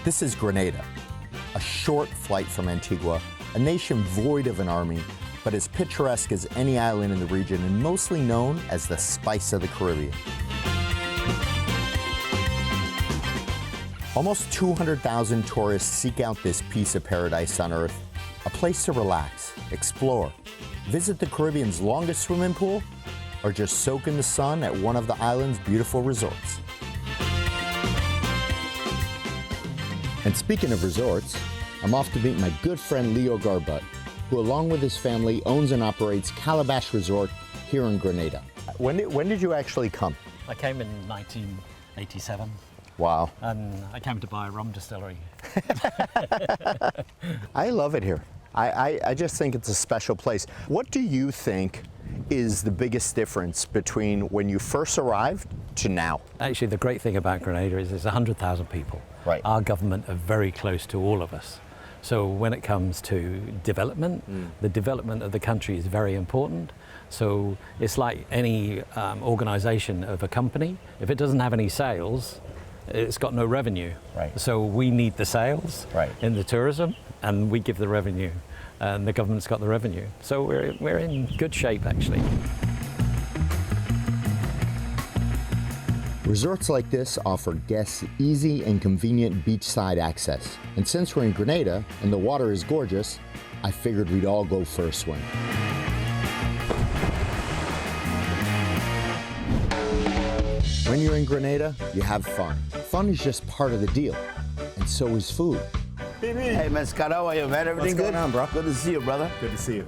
This is Grenada, a short flight from Antigua, a nation void of an army, but as picturesque as any island in the region and mostly known as the spice of the Caribbean. Almost 200,000 tourists seek out this piece of paradise on Earth, a place to relax, explore, visit the Caribbean's longest swimming pool, or just soak in the sun at one of the island's beautiful resorts. And speaking of resorts, I'm off to meet my good friend Leo Garbutt, who along with his family owns and operates Calabash Resort here in Grenada. When did you actually come? I came in 1987. Wow. And I came to buy a rum distillery. I love it here. I just think it's a special place. What do you think is the biggest difference between when you first arrived to now? Actually, the great thing about Grenada is there's 100,000 people. Right. Our government are very close to all of us. So when it comes to development, the development of the country is very important. So it's like any organization of a company. If it doesn't have any sales, it's got no revenue. Right. So we need the sales in the tourism, and we give the revenue, and the government's got the revenue. So we're in good shape, actually. Resorts like this offer guests easy and convenient beachside access. And since we're in Grenada and the water is gorgeous, I figured we'd all go for a swim. When you're in Grenada, you have fun. Fun is just part of the deal, and so is food. Hey man, Scott, how are you, man? Everything good? What's going on, bro? Good to see you, brother. Good to see you.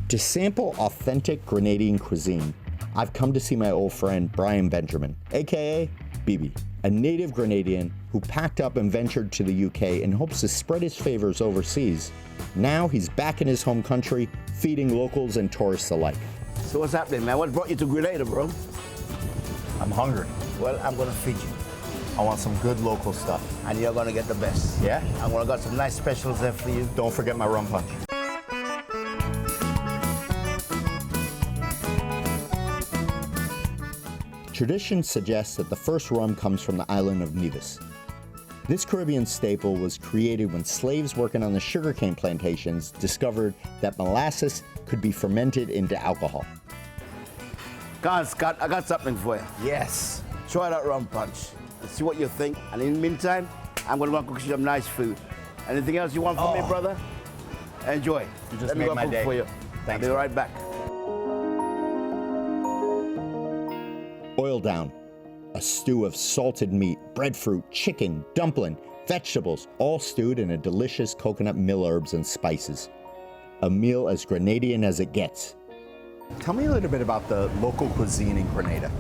To sample authentic Grenadian cuisine, I've come to see my old friend Brian Benjamin, aka Bibi, a native Grenadian who packed up and ventured to the UK in hopes to spread his favors overseas. Now he's back in his home country, feeding locals and tourists alike. So what's happening, man? What brought you to Grenada, bro? I'm hungry. Well, I'm gonna feed you. I want some good local stuff. And you're gonna get the best. Yeah? I'm gonna got some nice specials there for you. Don't forget my rum punch. Tradition suggests that the first rum comes from the island of Nevis. This Caribbean staple was created when slaves working on the sugarcane plantations discovered that molasses could be fermented into alcohol. Come on, Scott, I got something for you. Yes. Try that rum punch. Let's see what you think. And in the meantime, I'm gonna go cook you some nice food. Anything else you want from me, brother? Enjoy. You just Let me made go my cook day. for you. Thanks. I'll be right back. Oil down. A stew of salted meat, breadfruit, chicken, dumpling, vegetables, all stewed in a delicious coconut mill herbs and spices. A meal as Grenadian as it gets. Tell me a little bit about the local cuisine in Grenada.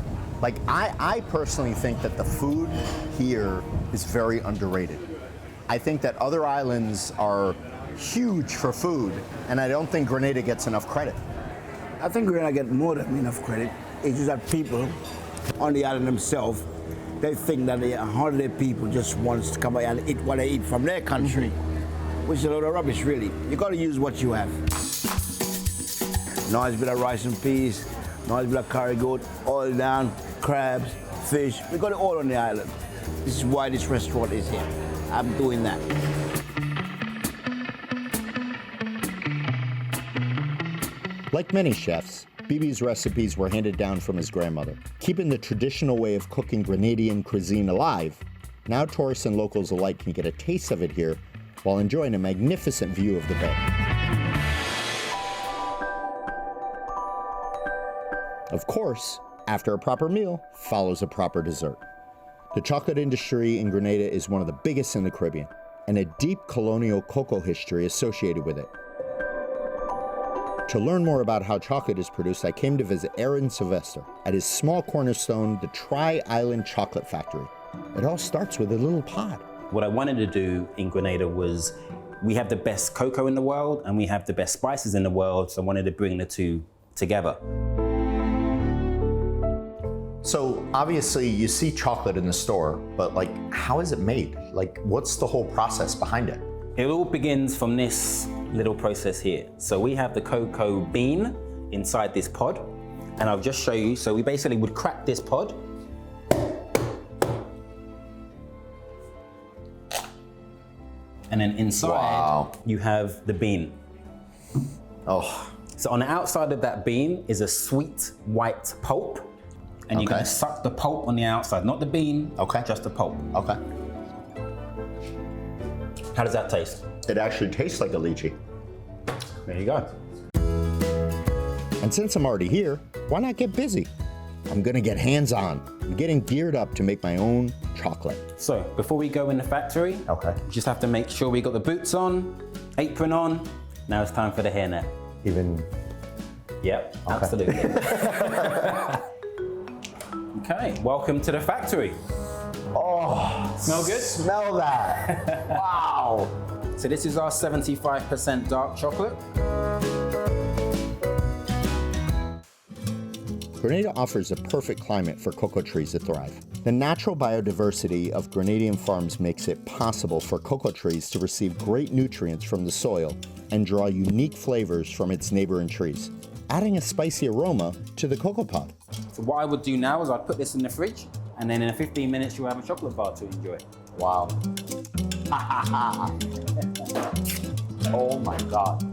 Like, I personally think that the food here is very underrated. I think that other islands are huge for food, and I don't think Grenada gets enough credit. I think we're gonna get more than enough credit. It's just that people on the island themselves, they think that the holiday people just wants to come out and eat what they eat from their country, which is a load of rubbish, really. You gotta use what you have. Nice bit of rice and peas, nice bit of curry goat, oil down, crabs, fish. We got it all on the island. This is why this restaurant is here. I'm doing that. Like many chefs, Bibi's recipes were handed down from his grandmother. Keeping the traditional way of cooking Grenadian cuisine alive, now tourists and locals alike can get a taste of it here while enjoying a magnificent view of the bay. Of course, after a proper meal follows a proper dessert. The chocolate industry in Grenada is one of the biggest in the Caribbean, and a deep colonial cocoa history associated with it. To learn more about how chocolate is produced, I came to visit Aaron Sylvester at his small cornerstone, the Tri-Island Chocolate Factory. It all starts with a little pod. What I wanted to do in Grenada was, we have the best cocoa in the world and we have the best spices in the world, so I wanted to bring the two together. So obviously you see chocolate in the store, but like, how is it made? Like, what's the whole process behind it? It all begins from this little process here. So we have the cocoa bean inside this pod, and I'll just show you. So we basically would crack this pod, And then inside, Wow. you have the bean. Oh, So on the outside of that bean is a sweet white pulp. And you're Okay. gonna suck the pulp on the outside, not the bean, Okay. just the pulp. okay. How does that taste? It actually tastes like a lychee. There you go. And since I'm already here, why not get busy? I'm gonna get hands-on. I'm getting geared up to make my own chocolate. So before we go in the factory, Okay. just have to make sure we got the boots on, apron on. Now it's time for the hairnet. Even, Yep, absolutely. Okay, welcome to the factory. oh, Smell good? smell that. Wow. So this is our 75% dark chocolate. Grenada offers a perfect climate for cocoa trees to thrive. The natural biodiversity of Grenadian farms makes it possible for cocoa trees to receive great nutrients from the soil and draw unique flavors from its neighboring trees, adding a spicy aroma to the cocoa pod. So what I would do now is I'd put this in the fridge, and then in 15 minutes you'll have a chocolate bar to enjoy. Wow. Oh my God.